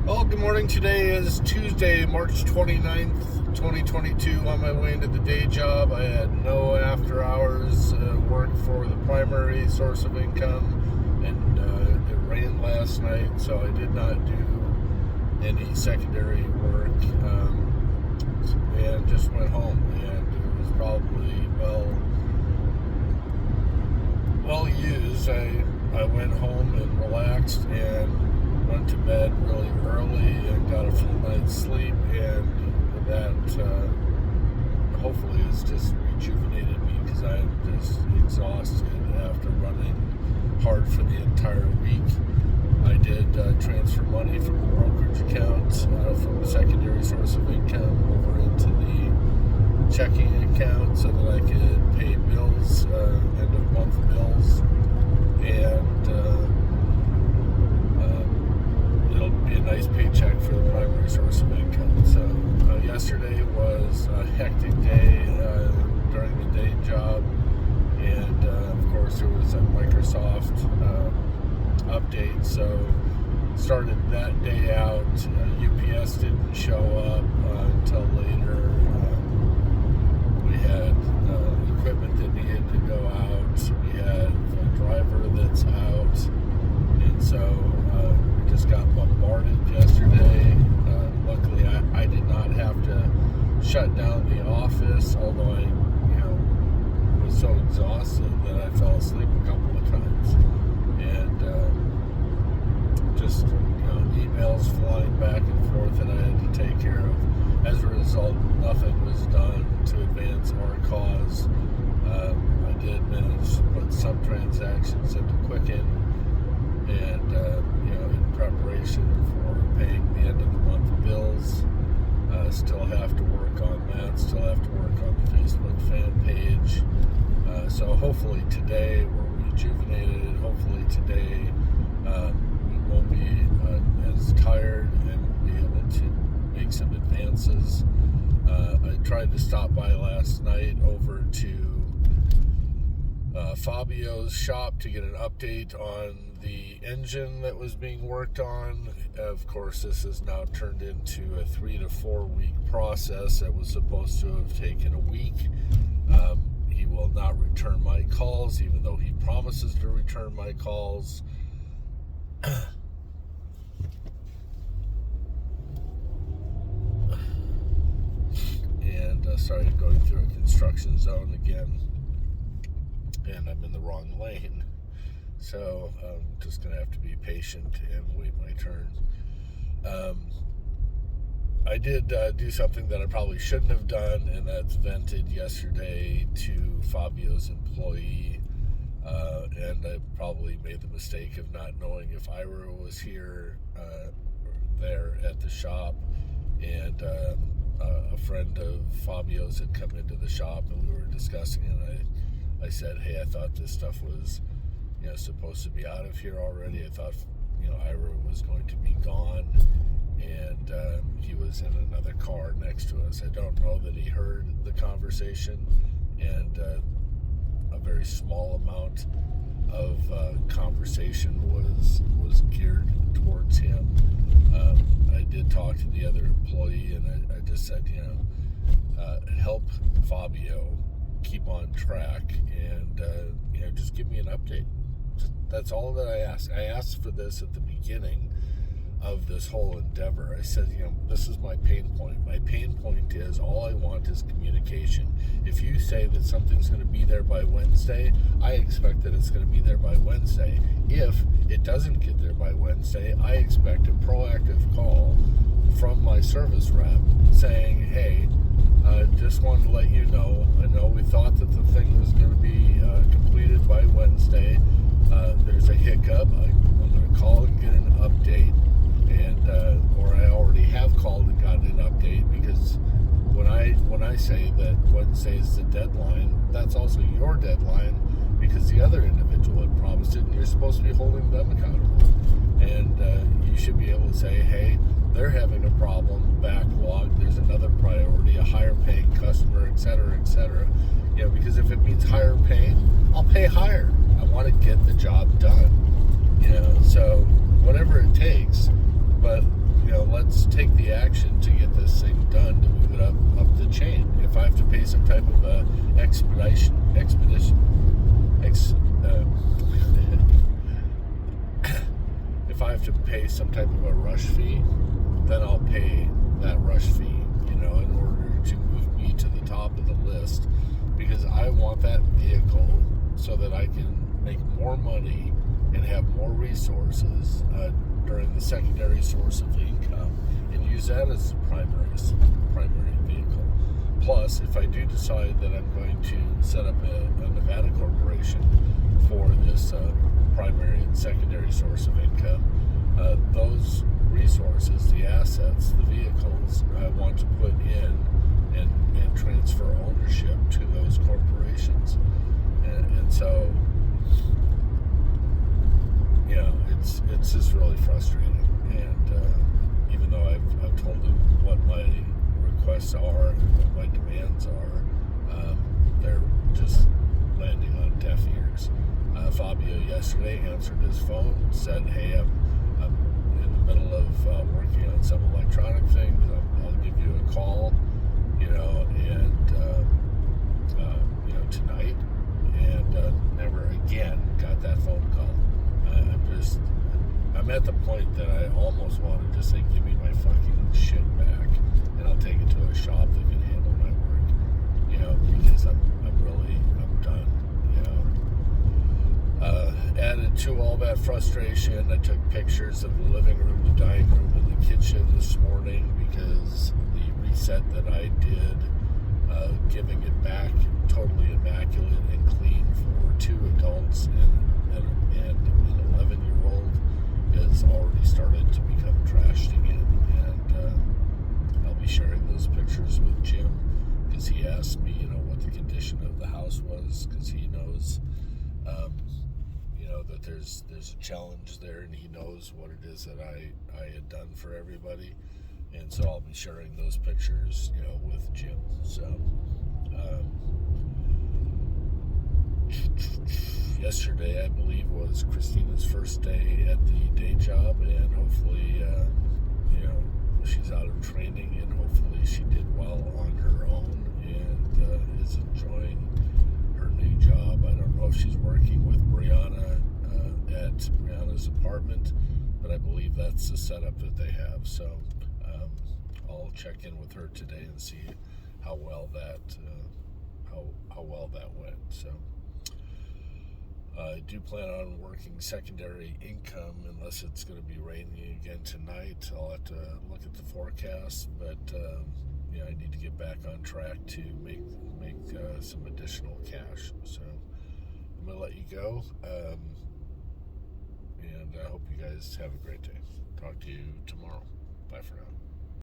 Well, good morning. Today is Tuesday, March 29th, 2022. On my way into the day job. I had no after hours work for the primary source of income, and it rained last night, so I did not do any secondary work, and just went home. And it was probably well used. I went home and relaxed and went to bed really early and got a full night's sleep, and that hopefully has just rejuvenated me, because I am just exhausted after running hard for the entire week. I did transfer money from the brokerage account from the secondary source of income over into the checking account so that I could pay bills, end of month bills, and it'll be a nice paycheck for the primary source of income. So yesterday was a hectic day during the day job, and of course there was a Microsoft update, so started that day out. UPS didn't show up until later. We had equipment that needed to go out. We had a driver that's out, and so we just got bombarded yesterday. Luckily, I did not have to shut down the office, although I, was so exhausted that I fell asleep a couple of times, and just emails flying back and forth that I had to take care of. As a result, nothing was done to advance our cause. I did manage to put some transactions into Quicken, and in preparation for paying the end of the month bills. Still have to work on that. Still have to work on the Facebook fan page. So hopefully today we're rejuvenated. Hopefully today we won't be as tired, and we'll be able to make some advances. I tried to stop by last night over to Fabio's shop to get an update on the engine that was being worked on. Of course, this has now turned into a 3 to 4 week process that was supposed to have taken a week. He will not return my calls, even though he promises to return my calls. And started going through a construction zone again, and I'm in the wrong lane, so I'm just gonna have to be patient and wait my turn. I did do something that I probably shouldn't have done, and that's vented yesterday to Fabio's employee, and I probably made the mistake of not knowing if Ira was here there at the shop, and a friend of Fabio's had come into the shop, and we were discussing it, and I said, hey, I thought this stuff was supposed to be out of here already. I thought Ira was going to be gone, and he was in another car next to us. I don't know that he heard the conversation, and a very small amount of conversation was geared towards him. I did talk to the other employee, and I just said, help Fabio keep on track, and just give me an update. That's all that I asked. I asked for this at the beginning of this whole endeavor. I said, this is my pain point. My pain point is, all I want is communication. If you say that something's going to be there by Wednesday, I expect that it's going to be there by Wednesday. If it doesn't get there by Wednesday, I expect a proactive call from my service rep saying, hey, just wanted to let you know, I know we thought that the thing was going to be completed by Wednesday. There's a hiccup. I'm going to call and get an update, and or I already have called and gotten an update, because when I say that Wednesday is the deadline, that's also your deadline, because the other individual had promised it, and you're supposed to be holding them accountable. And you should be able to say, hey, they're having a problem, backlog, there's another priority, a higher paying customer, et cetera, because if it means higher paying, I'll pay higher. I want to get the job done, so whatever it takes. But pay some type of expedition, if I have to pay some type of a rush fee, then I'll pay that rush fee, in order to move me to the top of the list, because I want that vehicle so that I can make more money and have more resources during the secondary source of income, and use that as the primary vehicle. Plus, if I do decide that I'm going to set up a Nevada corporation for this primary and secondary source of income, those resources, the assets, the vehicles, I want to put in and transfer ownership to those corporations. And so, it's just really frustrating. And even though I've told them what my requests are and what my demands are, they're just landing on deaf ears. Fabio yesterday answered his phone, said, "Hey, I'm in the middle of working on some electronic things. I'll give you a call, tonight." And never again got that phone call. I'm at the point that I almost want to just say, "Give me my fucking shit back, and I'll take it to a shop that can handle my work," because I'm done. Added to all that frustration, I took pictures of the living room, the dining room, and the kitchen this morning, because the reset that I did, giving it back totally immaculate and clean for 2 adults and an 11-year-old has already started to become trashed again. And I'll be sharing those pictures with Jim, because he asked me, what the condition of the house was, because he knows, that there's a challenge there, and he knows what it is that I had done for everybody. And so I'll be sharing those pictures, with Jim. So, yesterday, I believe, was Christina's first day at the day job, and hopefully, she's out of training, and hopefully she did well on her own and is enjoying her new job. I don't know if she's working with Brianna at Brianna's apartment, but I believe that's the setup that they have. So I'll check in with her today and see how well that went. So I do plan on working secondary income unless it's going to be raining again tonight. I'll have to look at the forecast, but I need to get back on track to make some additional cash. So I'm going to let you go, and I hope you guys have a great day. Talk to you tomorrow. Bye for now.